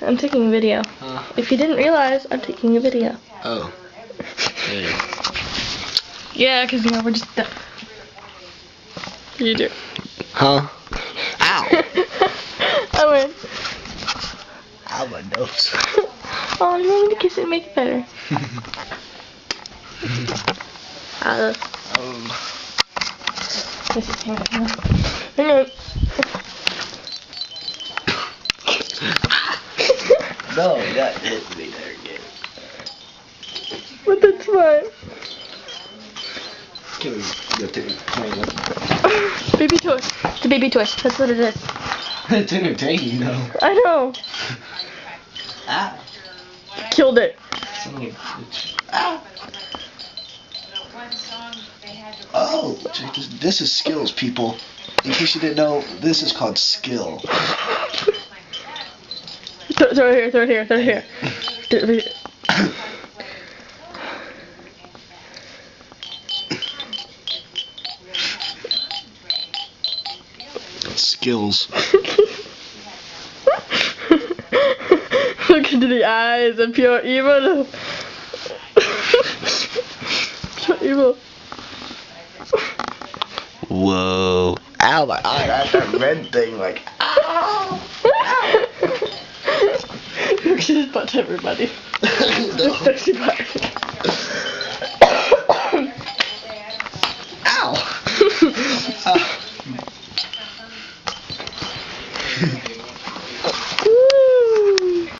I'm taking a video. If you didn't realize, I'm taking a video. Oh. Hey. Yeah, because you know we're just. You do. Huh? Ow! I win. Ow, my nose. Oh, you want me to kiss it and make it better? This is hang on. Hang on. No, that hit me there again. But that's fine. Can we go take a plane? Baby toy. It's a baby toy. That's what it is. It's entertaining, though. I know. Ah. Killed it. Ah. Oh, check this. This is skills, people. In case you didn't know, this is called skill. Throw it here. Throw it here. Throw it here. Skills. Look into the eyes of pure evil. Pure evil. Whoa. Ow, my eye. That red thing, like, ow. You should just punch everybody. No. Just 35.